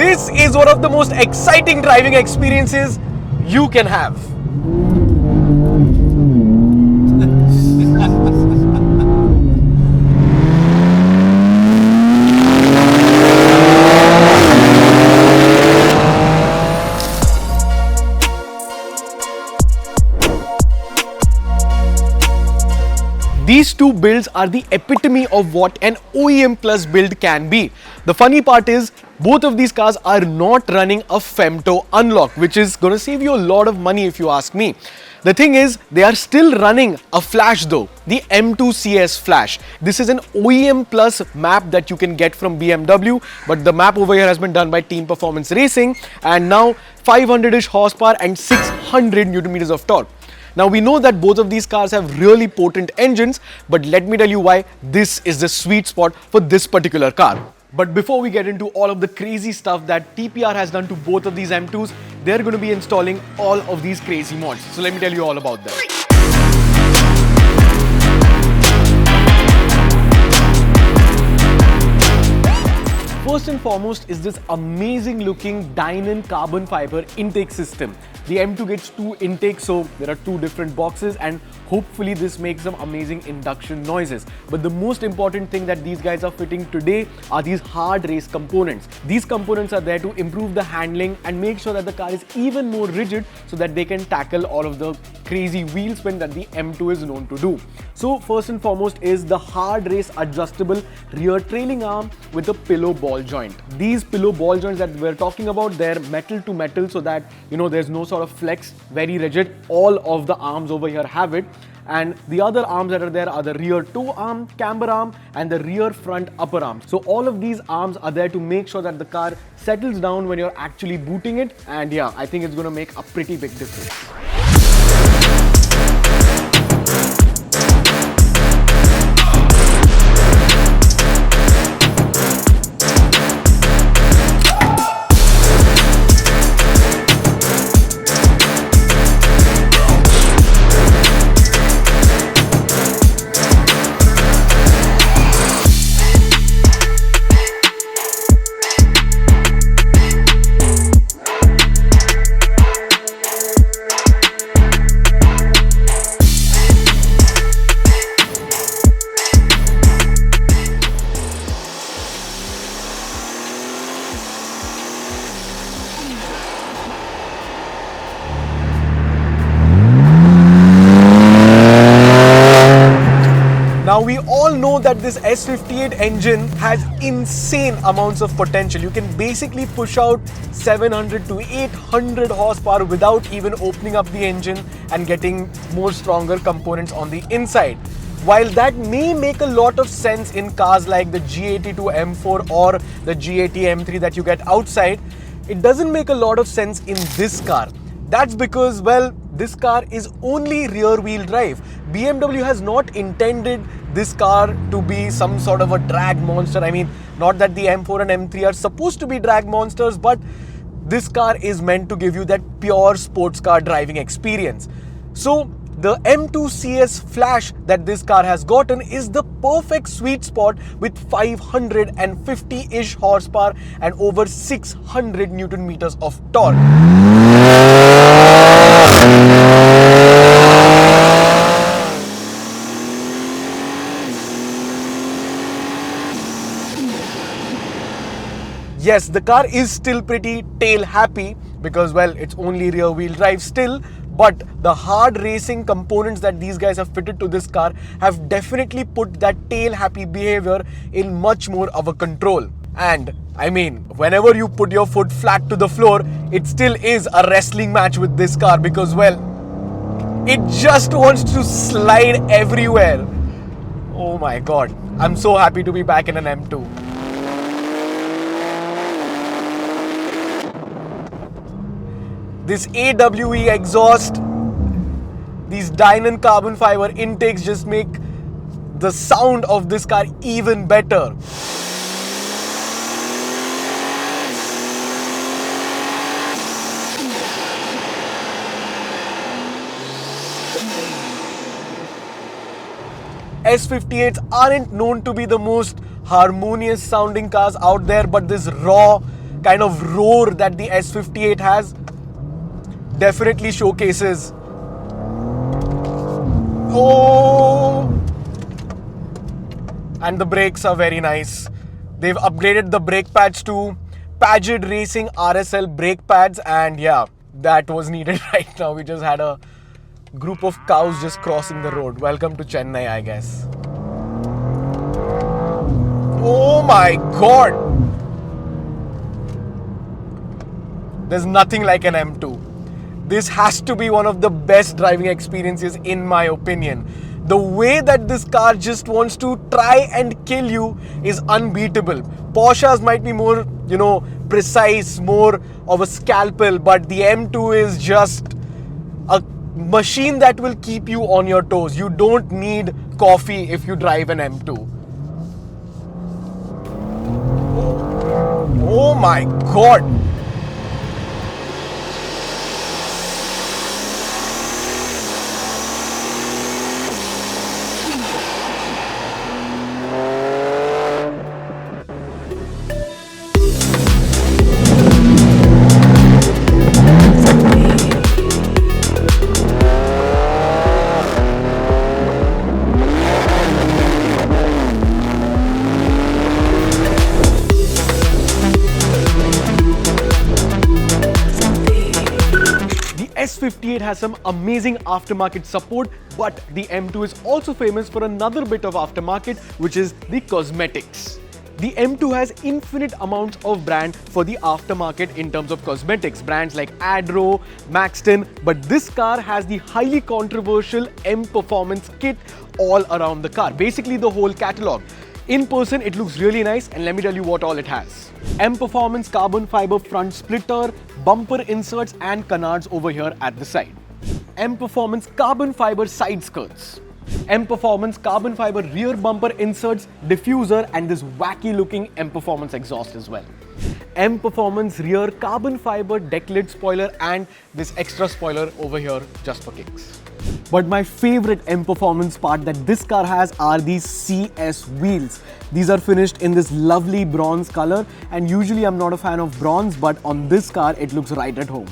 This is one of the most exciting driving experiences you can have. These two builds are the epitome of what an OEM plus build can be. The funny part is, both of these cars are not running a Femto unlock, which is going to save you a lot of money if you ask me. The thing is, they are still running a Flash though, the M2CS Flash. This is an OEM plus map that you can get from BMW, but the map over here has been done by Team Performance Racing, and now 500-ish horsepower and 600 Newton meters of torque. Now we know that both of these cars have really potent engines, but let me tell you why this is the sweet spot for this particular car. But before we get into all of the crazy stuff that TPR has done to both of these M2s, they're going to be installing all of these crazy mods. So let me tell you all about them. First and foremost is this amazing looking Dynon carbon fiber intake system. The M2 gets two intakes, so there are two different boxes, and hopefully this makes some amazing induction noises. But the most important thing that these guys are fitting today are these hard race components. These components are there to improve the handling and make sure that the car is even more rigid so that they can tackle all of the crazy wheel spin that the M2 is known to do. So first and foremost is the hard race adjustable rear trailing arm with a pillow ball joint. These pillow ball joints that we're talking about, they're metal to metal so that, you know, there's no sort of flex, very rigid. All of the arms over here have it. And the other arms that are there are the rear toe arm, camber arm, and the rear front upper arm. So all of these arms are there to make sure that the car settles down when you're actually booting it. And yeah, I think it's going to make a pretty big difference. Now we all know that this S58 engine has insane amounts of potential. You can basically push out 700 to 800 horsepower without even opening up the engine and getting more stronger components on the inside. While that may make a lot of sense in cars like the G82 M4 or the G80 M3 that you get outside, it doesn't make a lot of sense in this car. That's because, well, this car is only rear wheel drive. BMW has not intended this car to be some sort of a drag monster. I mean, not that the M4 and M3 are supposed to be drag monsters, but this car is meant to give you that pure sports car driving experience. So the M2CS Flash that this car has gotten is the perfect sweet spot with 550-ish horsepower and over 600 Newton meters of torque. Yes, the car is still pretty tail happy because, well, it's only rear wheel drive still, but the hard racing components that these guys have fitted to this car have definitely put that tail happy behavior in much more of a control. And I mean, whenever you put your foot flat to the floor, it still is a wrestling match with this car because, well, it just wants to slide everywhere. Oh my god, I'm so happy to be back in an M2. This AWE exhaust, these Dynon carbon fiber intakes just make the sound of this car even better. S58s aren't known to be the most harmonious sounding cars out there, but this raw, kind of roar that the S58 has definitely showcases. Oh! And the brakes are very nice. They've upgraded the brake pads to TPR Racing RSL brake pads, and yeah, that was needed right now. We just had a group of cows just crossing the road. Welcome to Chennai, I guess. Oh my god! There's nothing like an M2. This has to be one of the best driving experiences in my opinion. The way that this car just wants to try and kill you is unbeatable. Porsches might be more, precise, more of a scalpel, but the M2 is just a machine that will keep you on your toes. You don't need coffee if you drive an M2. Oh my god! S58 has some amazing aftermarket support, but the M2 is also famous for another bit of aftermarket, which is the cosmetics. The M2 has infinite amounts of brand for the aftermarket in terms of cosmetics, brands like Adro, Maxton, but this car has the highly controversial M Performance kit all around the car, basically the whole catalog. In person, it looks really nice, and let me tell you what all it has. M Performance carbon fiber front splitter, bumper inserts and canards over here at the side. M Performance carbon fiber side skirts. M Performance carbon fiber rear bumper inserts, diffuser and this wacky looking M Performance exhaust as well. M Performance rear carbon fiber deck lid spoiler and this extra spoiler over here just for kicks. But my favorite M Performance part that this car has are these CS wheels. These are finished in this lovely bronze color, and usually I'm not a fan of bronze, but on this car it looks right at home.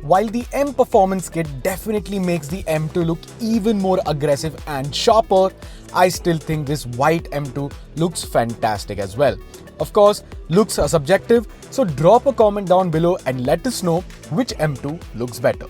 While the M Performance kit definitely makes the M2 look even more aggressive and sharper, I still think this white M2 looks fantastic as well. Of course, looks are subjective, so drop a comment down below and let us know which M2 looks better.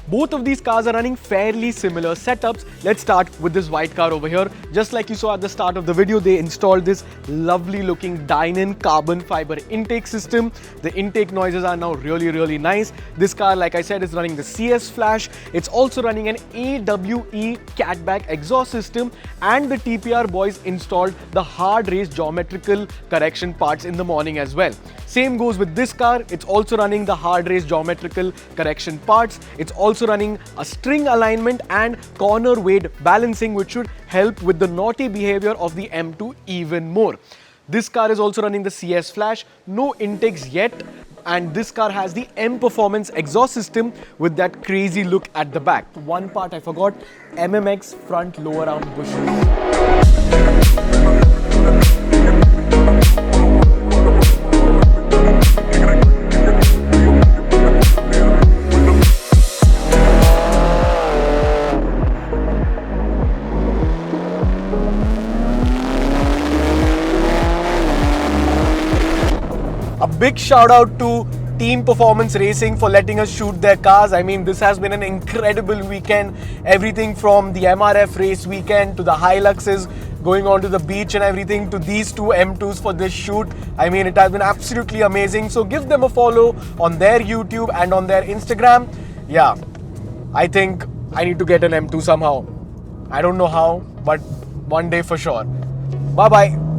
Both of these cars are running fairly similar setups. Let's start with this white car over here. Just like you saw at the start of the video, they installed this lovely looking Dynon carbon fiber intake system. The intake noises are now really nice. This car, like I said, is running the CS flash. It's also running an AWE catback exhaust system, and the TPR boys installed the hard race geometrical correction parts in the morning as well. Same goes with this car. It's also running the hard race geometrical correction parts. It's also running a string alignment and corner weight balancing, which should help with the naughty behavior of the M2 even more. This car is also running the CS flash, no intakes yet, and this car has the M Performance exhaust system with that crazy look at the back. One part I forgot, MMX front lower arm bushes. A big shout out to Team Performance Racing for letting us shoot their cars. I mean, this has been an incredible weekend. Everything from the MRF race weekend to the Hiluxes, going on to the beach and everything, to these two M2s for this shoot. I mean, it has been absolutely amazing. So give them a follow on their YouTube and on their Instagram. Yeah, I think I need to get an M2 somehow. I don't know how, but one day for sure. Bye-bye.